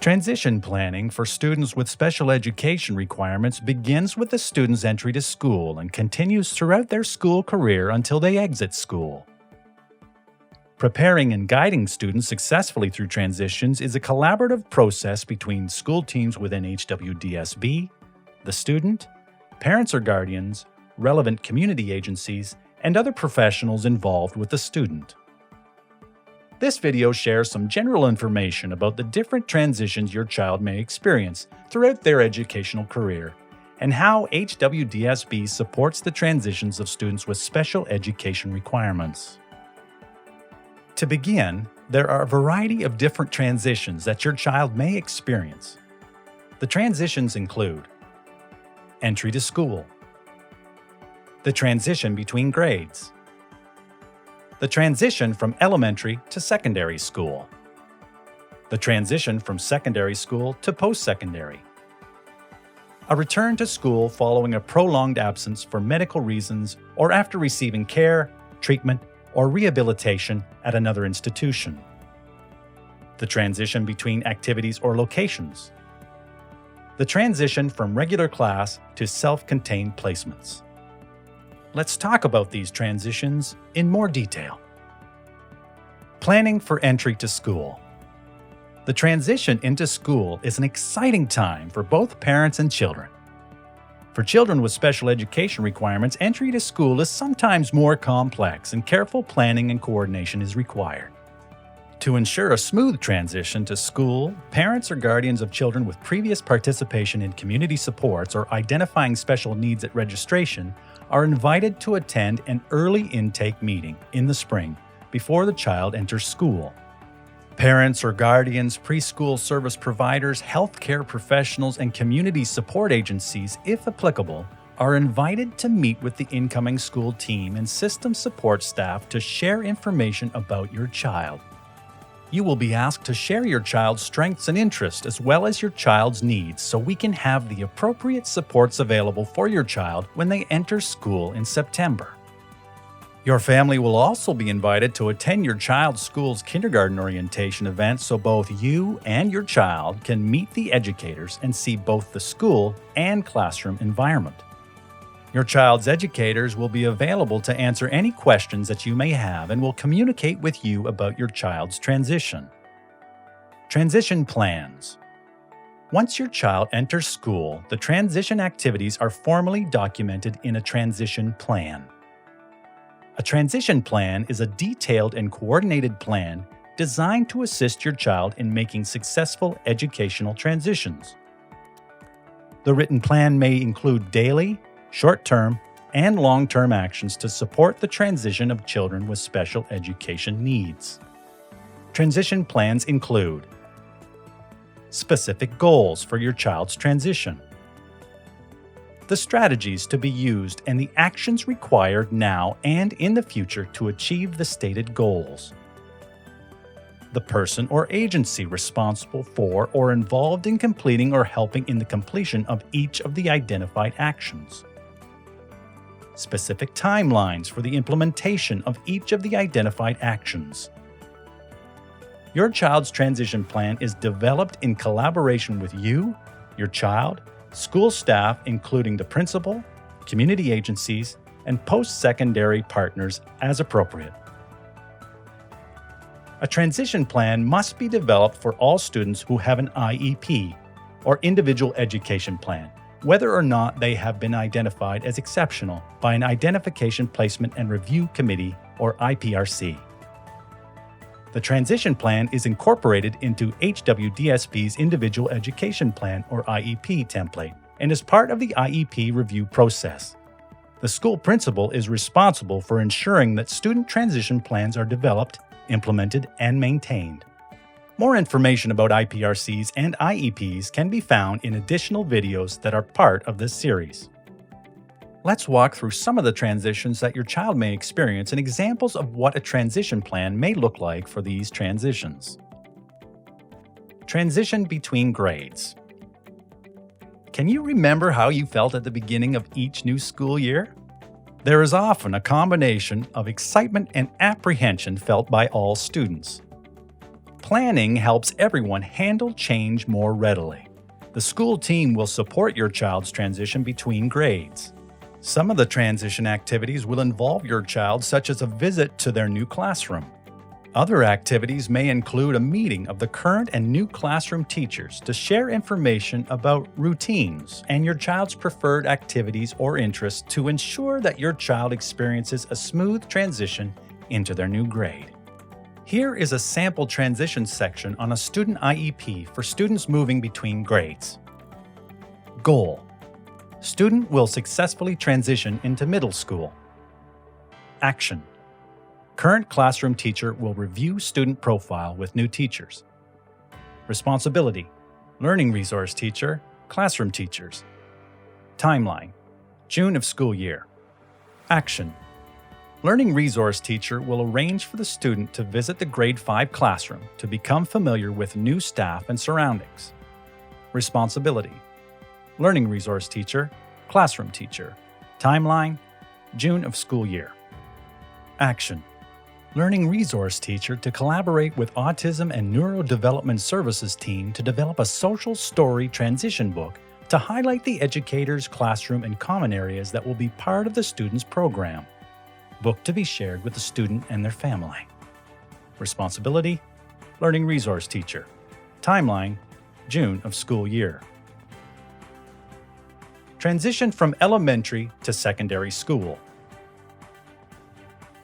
Transition planning for students with special education requirements begins with the student's entry to school and continues throughout their school career until they exit school. Preparing and guiding students successfully through transitions is a collaborative process between school teams within HWDSB, the student, parents or guardians, relevant community agencies, and other professionals involved with the student. This video shares some general information about the different transitions your child may experience throughout their educational career and how HWDSB supports the transitions of students with special education requirements. To begin, there are a variety of different transitions that your child may experience. The transitions include entry to school, the transition between grades, the transition from elementary to secondary school, the transition from secondary school to post-secondary, a return to school following a prolonged absence for medical reasons or after receiving care, treatment, or rehabilitation at another institution, the transition between activities or locations, the transition from regular class to self-contained placements. Let's talk about these transitions in more detail. Planning for entry to school. The transition into school is an exciting time for both parents and children. For children with special education requirements, entry to school is sometimes more complex and careful planning and coordination is required. To ensure a smooth transition to school, parents or guardians of children with previous participation in community supports or identifying special needs at registration are invited to attend an early intake meeting in the spring before the child enters school. Parents or guardians, preschool service providers, healthcare professionals, and community support agencies, if applicable, are invited to meet with the incoming school team and system support staff to share information about your child. You will be asked to share your child's strengths and interests as well as your child's needs so we can have the appropriate supports available for your child when they enter school in September. Your family will also be invited to attend your child's school's kindergarten orientation event so both you and your child can meet the educators and see both the school and classroom environment. Your child's educators will be available to answer any questions that you may have and will communicate with you about your child's transition. Transition plans. Once your child enters school, the transition activities are formally documented in a transition plan. A transition plan is a detailed and coordinated plan designed to assist your child in making successful educational transitions. The written plan may include daily, short-term, and long-term actions to support the transition of children with special education needs. Transition plans include specific goals for your child's transition, the strategies to be used and the actions required now and in the future to achieve the stated goals, the person or agency responsible for or involved in completing or helping in the completion of each of the identified actions, specific timelines for the implementation of each of the identified actions. Your child's transition plan is developed in collaboration with you, your child, school staff including the principal, community agencies, and post-secondary partners as appropriate. A transition plan must be developed for all students who have an IEP, or individual education plan, whether or not they have been identified as exceptional by an Identification Placement and Review Committee, or IPRC. The transition plan is incorporated into HWDSB's Individual Education Plan, or IEP, template, and is part of the IEP review process. The school principal is responsible for ensuring that student transition plans are developed, implemented, and maintained. More information about IPRCs and IEPs can be found in additional videos that are part of this series. Let's walk through some of the transitions that your child may experience and examples of what a transition plan may look like for these transitions. Transition between grades. Can you remember how you felt at the beginning of each new school year? There is often a combination of excitement and apprehension felt by all students. Planning helps everyone handle change more readily. The school team will support your child's transition between grades. Some of the transition activities will involve your child, such as a visit to their new classroom. Other activities may include a meeting of the current and new classroom teachers to share information about routines and your child's preferred activities or interests to ensure that your child experiences a smooth transition into their new grade. Here is a sample transition section on a student IEP for students moving between grades. Goal: student will successfully transition into middle school. Action: current classroom teacher will review student profile with new teachers. Responsibility: learning resource teacher, classroom teachers. Timeline: June of school year. Action: learning resource teacher will arrange for the student to visit the grade 5 classroom to become familiar with new staff and surroundings. Responsibility: learning resource teacher, classroom teacher. Timeline: June of school year. Action: learning resource teacher to collaborate with Autism and Neurodevelopment Services team to develop a social story transition book to highlight the educator's classroom and common areas that will be part of the student's program. Book to be shared with the student and their family. Responsibility: learning resource teacher. Timeline: June of school year. Transition from elementary to secondary school.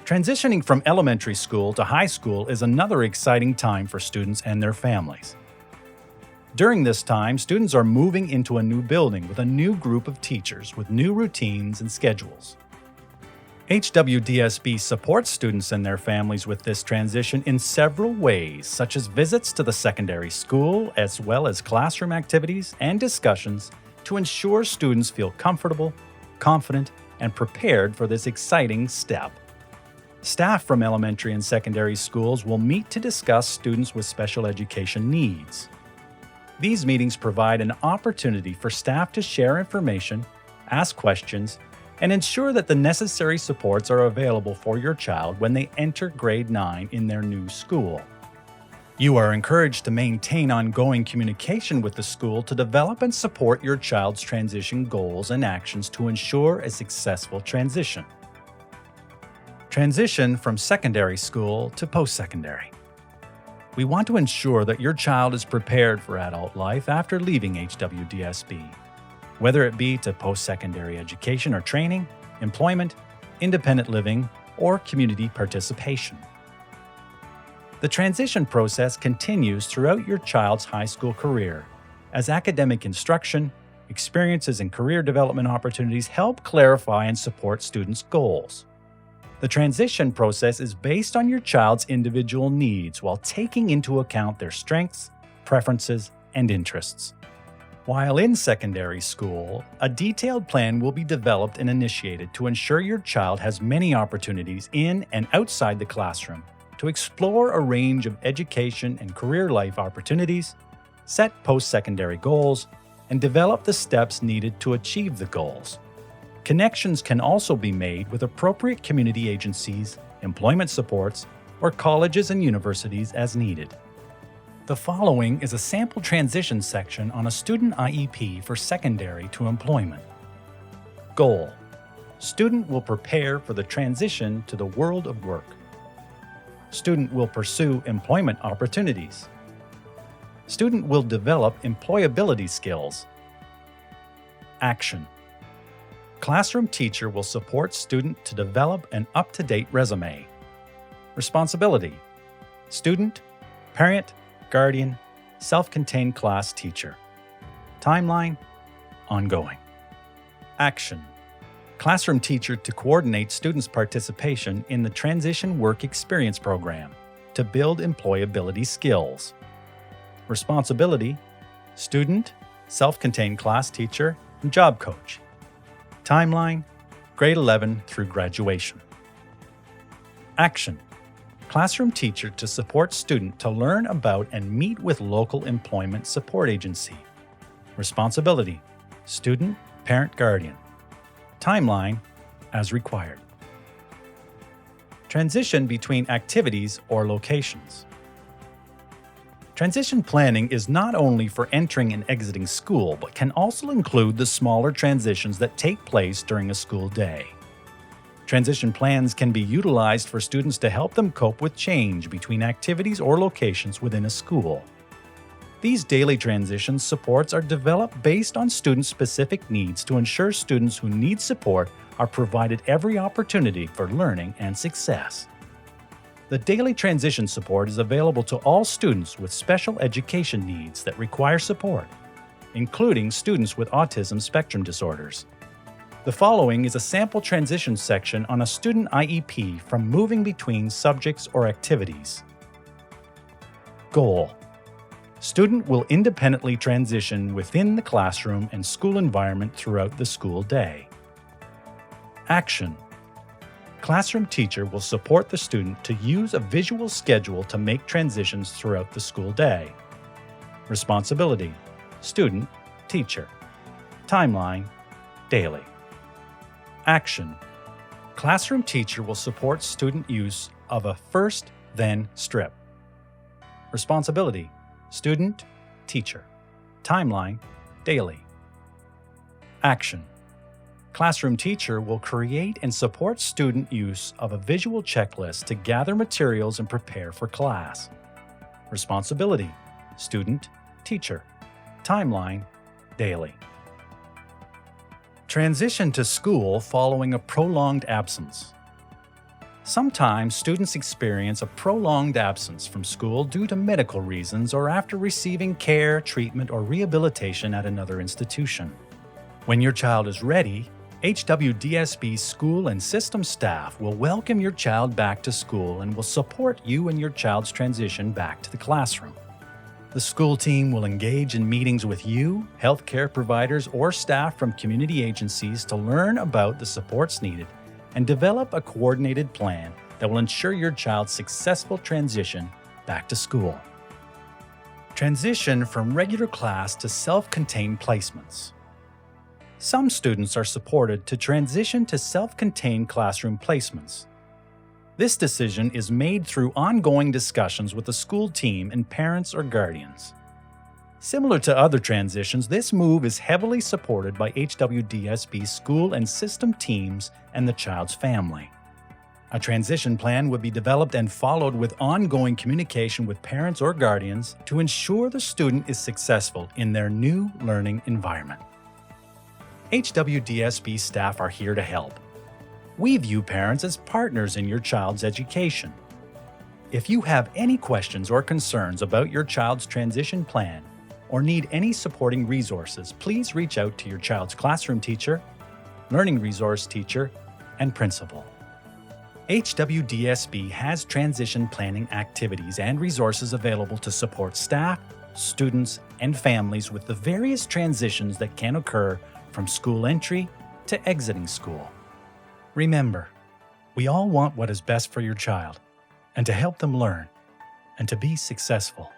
Transitioning from elementary school to high school is another exciting time for students and their families. During this time, students are moving into a new building with a new group of teachers with new routines and schedules. HWDSB supports students and their families with this transition in several ways, such as visits to the secondary school, as well as classroom activities and discussions to ensure students feel comfortable, confident, and prepared for this exciting step. Staff from elementary and secondary schools will meet to discuss students with special education needs. These meetings provide an opportunity for staff to share information, ask questions, and ensure that the necessary supports are available for your child when they enter grade 9 in their new school. You are encouraged to maintain ongoing communication with the school to develop and support your child's transition goals and actions to ensure a successful transition. Transition from secondary school to post-secondary. We want to ensure that your child is prepared for adult life after leaving HWDSB, whether it be to post-secondary education or training, employment, independent living, or community participation. The transition process continues throughout your child's high school career, as academic instruction, experiences, and career development opportunities help clarify and support students' goals. The transition process is based on your child's individual needs while taking into account their strengths, preferences, and interests. While in secondary school, a detailed plan will be developed and initiated to ensure your child has many opportunities in and outside the classroom to explore a range of education and career life opportunities, set post-secondary goals, and develop the steps needed to achieve the goals. Connections can also be made with appropriate community agencies, employment supports, or colleges and universities as needed. The following is a sample transition section on a student IEP for secondary to employment. Goal: student will prepare for the transition to the world of work. Student will pursue employment opportunities. Student will develop employability skills. Action: classroom teacher will support student to develop an up-to-date resume. Responsibility: student, parent, guardian, self-contained class teacher. Timeline: ongoing. Action: classroom teacher to coordinate students' participation in the Transition Work Experience program to build employability skills. Responsibility: student, self-contained class teacher, and job coach. Timeline: grade 11 through graduation. Action: classroom teacher to support student to learn about and meet with local employment support agency. Responsibility: student, parent, guardian. Timeline: as required. Transition between activities or locations. Transition planning is not only for entering and exiting school, but can also include the smaller transitions that take place during a school day. Transition plans can be utilized for students to help them cope with change between activities or locations within a school. These daily transition supports are developed based on student-specific needs to ensure students who need support are provided every opportunity for learning and success. The daily transition support is available to all students with special education needs that require support, including students with autism spectrum disorders. The following is a sample transition section on a student IEP from moving between subjects or activities. Goal: student will independently transition within the classroom and school environment throughout the school day. Action: classroom teacher will support the student to use a visual schedule to make transitions throughout the school day. Responsibility: student, teacher. Timeline: daily. Action: classroom teacher will support student use of a first, then strip. Responsibility: student, teacher. Timeline: daily. Action: classroom teacher will create and support student use of a visual checklist to gather materials and prepare for class. Responsibility: student, teacher. Timeline: daily. Transition to school following a prolonged absence. Sometimes students experience a prolonged absence from school due to medical reasons or after receiving care, treatment, or rehabilitation at another institution. When your child is ready, HWDSB school and system staff will welcome your child back to school and will support you and your child's transition back to the classroom. The school team will engage in meetings with you, healthcare providers, or staff from community agencies to learn about the supports needed and develop a coordinated plan that will ensure your child's successful transition back to school. Transition from regular class to self-contained placements. Some students are supported to transition to self-contained classroom placements. This decision is made through ongoing discussions with the school team and parents or guardians. Similar to other transitions, this move is heavily supported by HWDSB school and system teams and the child's family. A transition plan would be developed and followed with ongoing communication with parents or guardians to ensure the student is successful in their new learning environment. HWDSB staff are here to help. We view parents as partners in your child's education. If you have any questions or concerns about your child's transition plan or need any supporting resources, please reach out to your child's classroom teacher, learning resource teacher, and principal. HWDSB has transition planning activities and resources available to support staff, students, and families with the various transitions that can occur from school entry to exiting school. Remember, we all want what is best for your child and to help them learn and to be successful.